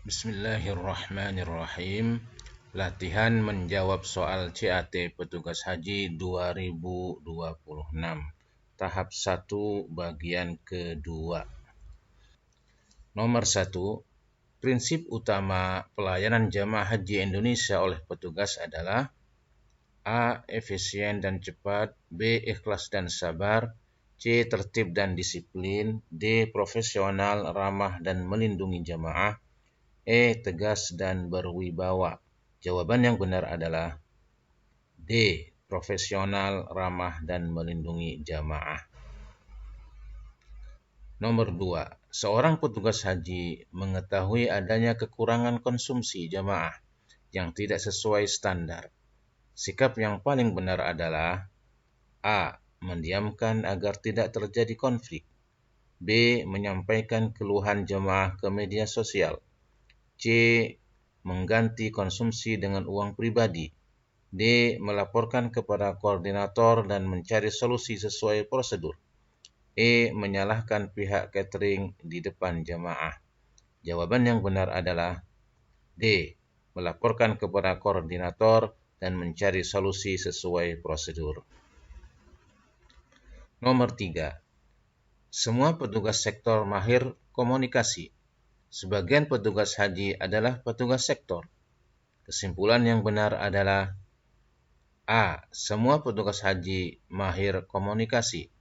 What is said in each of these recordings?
Bismillahirrahmanirrahim. Latihan menjawab soal CAT Petugas Haji 2026. Tahap 1 bagian kedua. Nomor 1. Prinsip utama pelayanan jamaah haji Indonesia oleh petugas adalah A. Efisien dan cepat, B. Ikhlas dan sabar, C. Tertib dan disiplin, D. Profesional, ramah dan melindungi jamaah, E. Tegas dan berwibawa. Jawaban yang benar adalah D. Profesional, ramah dan melindungi jamaah. Nomor 2. Seorang petugas haji mengetahui adanya kekurangan konsumsi jamaah yang tidak sesuai standar. Sikap yang paling benar adalah A. Mendiamkan agar tidak terjadi konflik, B. Menyampaikan keluhan jamaah ke media sosial, C. Mengganti konsumsi dengan uang pribadi, D. Melaporkan kepada koordinator dan mencari solusi sesuai prosedur, E. Menyalahkan pihak catering di depan jamaah. Jawaban yang benar adalah D. Melaporkan kepada koordinator dan mencari solusi sesuai prosedur. Nomor 3. Semua petugas sektor mahir komunikasi. Sebagian petugas haji adalah petugas sektor. Kesimpulan yang benar adalah A. Semua petugas haji mahir komunikasi,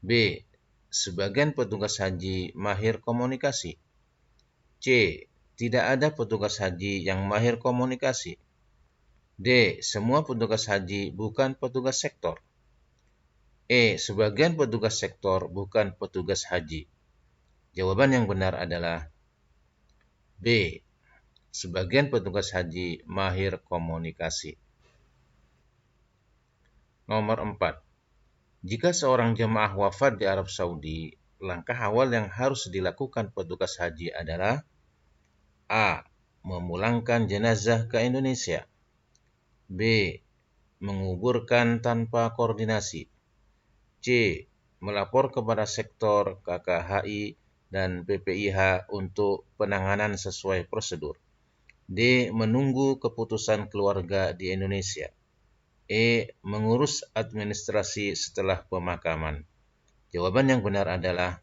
B. Sebagian petugas haji mahir komunikasi, C. Tidak ada petugas haji yang mahir komunikasi, D. Semua petugas haji bukan petugas sektor, E. Sebagian petugas sektor bukan petugas haji. Jawaban yang benar adalah B. Sebagian petugas haji mahir komunikasi. Nomor 4. Jika seorang jemaah wafat di Arab Saudi, langkah awal yang harus dilakukan petugas haji adalah A. Memulangkan jenazah ke Indonesia, B. Menguburkan tanpa koordinasi, C. Melapor kepada sektor KKHI dan PPIH untuk penanganan sesuai prosedur, D. Menunggu keputusan keluarga di Indonesia, E. Mengurus administrasi setelah pemakaman. Jawaban yang benar adalah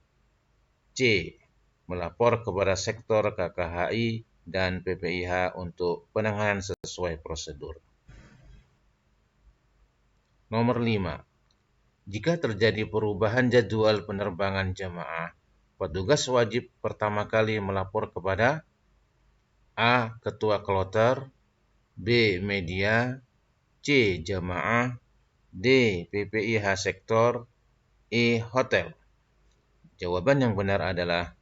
C. Melapor kepada sektor KKHI dan PPIH untuk penanganan sesuai prosedur. Nomor 5. Jika terjadi perubahan jadwal penerbangan jamaah, petugas wajib pertama kali melapor kepada A. Ketua kloter, B. Media, C. Jamaah, D. PPIH sektor, E. Hotel. Jawaban yang benar adalah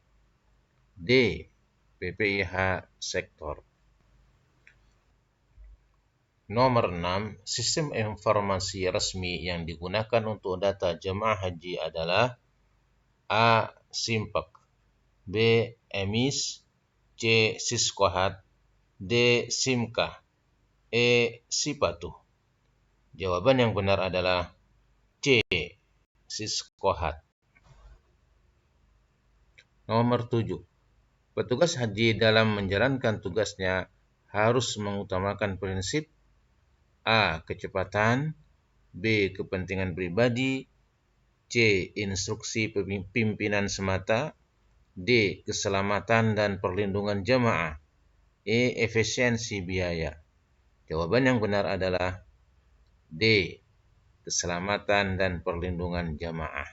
D. PPIH sektor. Nomor 6. Sistem informasi resmi yang digunakan untuk data jemaah haji adalah A. Simpek, B. EMIS, C. Siskohat, D. Simkah, E. Sipatuh. Jawaban yang benar adalah C. Siskohat. Nomor 7. Petugas haji dalam menjalankan tugasnya harus mengutamakan prinsip A. Kecepatan, B. Kepentingan pribadi, C. Instruksi pimpinan semata, D. Keselamatan dan perlindungan jamaah, E. Efisiensi biaya. Jawaban yang benar adalah D. Keselamatan dan perlindungan jamaah.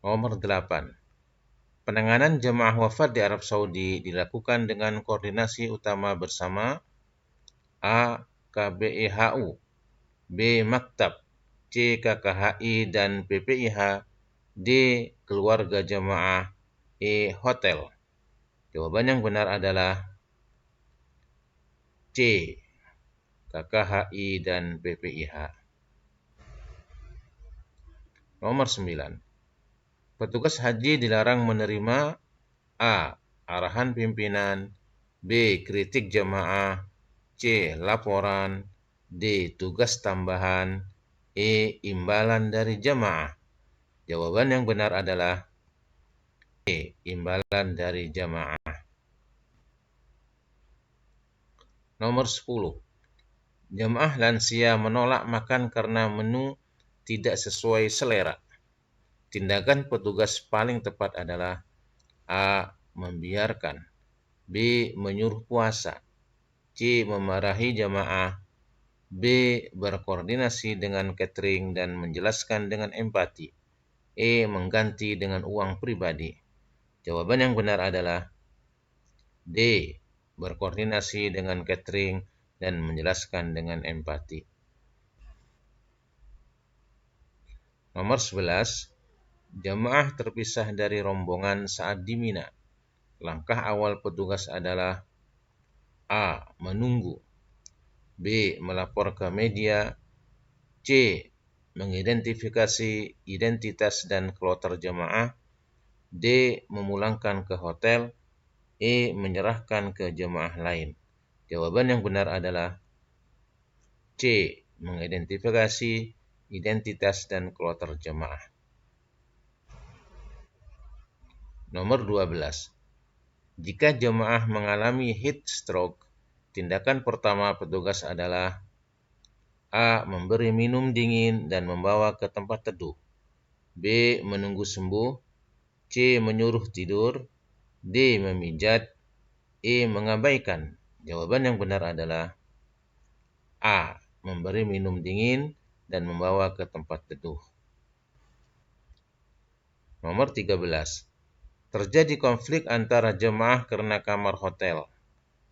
Nomor 8. Penanganan jemaah wafat di Arab Saudi dilakukan dengan koordinasi utama bersama A. KBIHU, B. Maktab, C. KKHI dan PPIH, D. Keluarga jemaah, E. Hotel. Jawaban yang benar adalah C. KKHI dan PPIH. Nomor 9. Petugas haji dilarang menerima A. Arahan pimpinan, B. Kritik jamaah, C. Laporan, D. Tugas tambahan, E. Imbalan dari jamaah. Jawaban yang benar adalah imbalan dari jamaah. Nomor 10. Jamaah lansia menolak makan karena menu tidak sesuai selera. Tindakan petugas paling tepat adalah A. Membiarkan, B. Menyuruh puasa, C. Memarahi jamaah, B. Berkoordinasi dengan catering dan menjelaskan dengan empati, E. Mengganti dengan uang pribadi. Jawaban yang benar adalah D. Berkoordinasi dengan catering dan menjelaskan dengan empati. Nomor 11. Jamaah terpisah dari rombongan saat di Mina. Langkah awal petugas adalah A. Menunggu, B. Melapor ke media, C. Mengidentifikasi identitas dan kloter jamaah, D. Memulangkan ke hotel, E. Menyerahkan ke jamaah lain. Jawaban yang benar adalah C. Mengidentifikasi identitas dan kloter jamaah. Nomor 12. Jika jamaah mengalami heat stroke, tindakan pertama petugas adalah A. Memberi minum dingin dan membawa ke tempat teduh, B. Menunggu sembuh, C. Menyuruh tidur, D. Memijat, E. Mengabaikan. Jawaban yang benar adalah A. Memberi minum dingin dan membawa ke tempat teduh. Nomor 13. Terjadi konflik antara jemaah karena kamar hotel.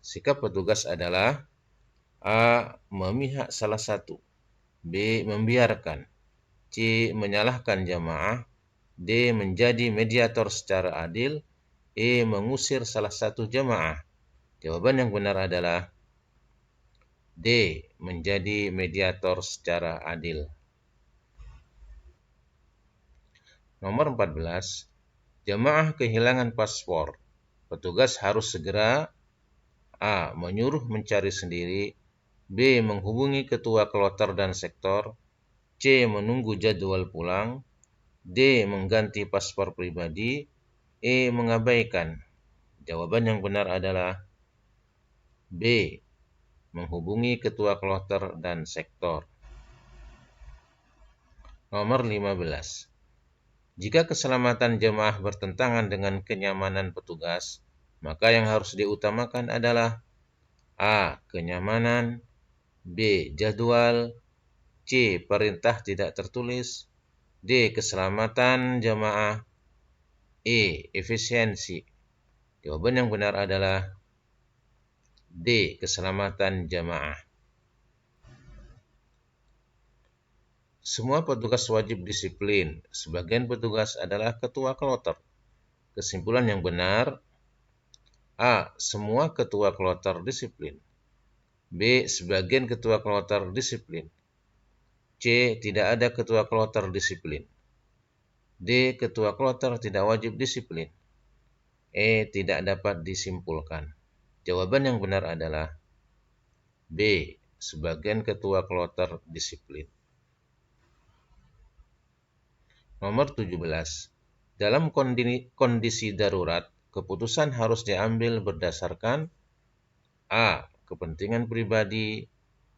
Sikap petugas adalah A. Memihak salah satu, B. Membiarkan, C. Menyalahkan jemaah, D. Menjadi mediator secara adil, E. Mengusir salah satu jemaah. Jawaban yang benar adalah D. Menjadi mediator secara adil. Nomor 14. Jemaah kehilangan paspor. Petugas harus segera A. Menyuruh mencari sendiri, B. Menghubungi ketua kloter dan sektor, C. Menunggu jadwal pulang, D. Mengganti paspor pribadi, E. Mengabaikan. Jawaban yang benar adalah B. Menghubungi ketua kloter dan sektor. Nomor 15. Jika keselamatan jemaah bertentangan dengan kenyamanan petugas, maka yang harus diutamakan adalah A. Kenyamanan, B. Jadwal, C. Perintah tidak tertulis, D. Keselamatan jemaah, E. Efisiensi. Jawaban yang benar adalah D. Keselamatan jemaah. Semua petugas wajib disiplin. Sebagian petugas adalah ketua kloter. Kesimpulan yang benar, A. Semua ketua kloter disiplin, B. Sebagian ketua kloter disiplin, C. Tidak ada ketua kloter disiplin, D. Ketua kloter tidak wajib disiplin, E. Tidak dapat disimpulkan. Jawaban yang benar adalah B. Sebagian ketua kloter disiplin. Nomor 17. Dalam kondisi darurat, keputusan harus diambil berdasarkan A. Kepentingan pribadi,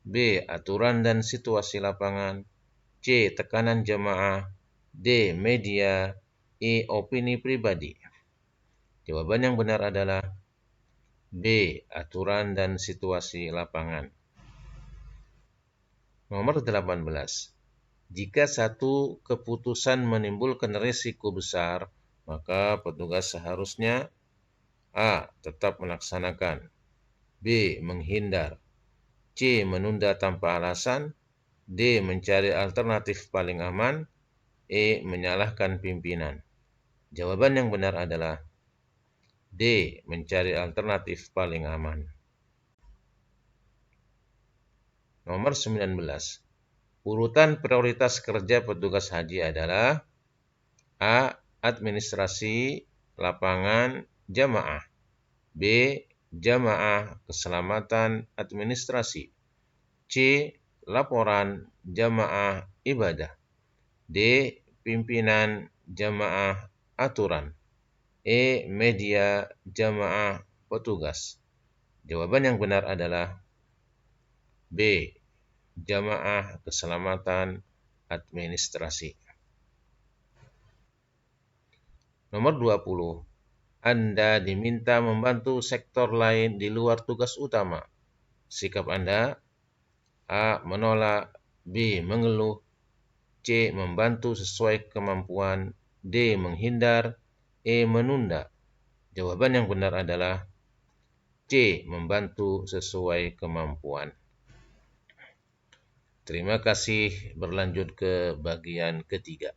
B. Aturan dan situasi lapangan, C. Tekanan jemaah, D. Media, E. Opini pribadi. Jawaban yang benar adalah B. Aturan dan situasi lapangan. Nomor 18. Jika satu keputusan menimbulkan risiko besar, maka petugas seharusnya A. Tetap melaksanakan, B. Menghindar, C. Menunda tanpa alasan, D. Mencari alternatif paling aman, E. Menyalahkan pimpinan. Jawaban yang benar adalah D. Mencari alternatif paling aman. Nomor 19. Urutan prioritas kerja petugas haji adalah A. Administrasi lapangan jamaah, B. Jamaah keselamatan administrasi, C. Laporan jamaah ibadah, D. Pimpinan jamaah aturan, E. Media jamaah petugas. Jawaban yang benar adalah B. Jamaah keselamatan administrasi. Nomor 20. Anda diminta membantu sektor lain di luar tugas utama. Sikap Anda: A. Menolak, B. Mengeluh, C. Membantu sesuai kemampuan, D. Menghindar, E. Menunda. Jawaban yang benar adalah C. Membantu sesuai kemampuan. Terima kasih, berlanjut ke bagian ketiga.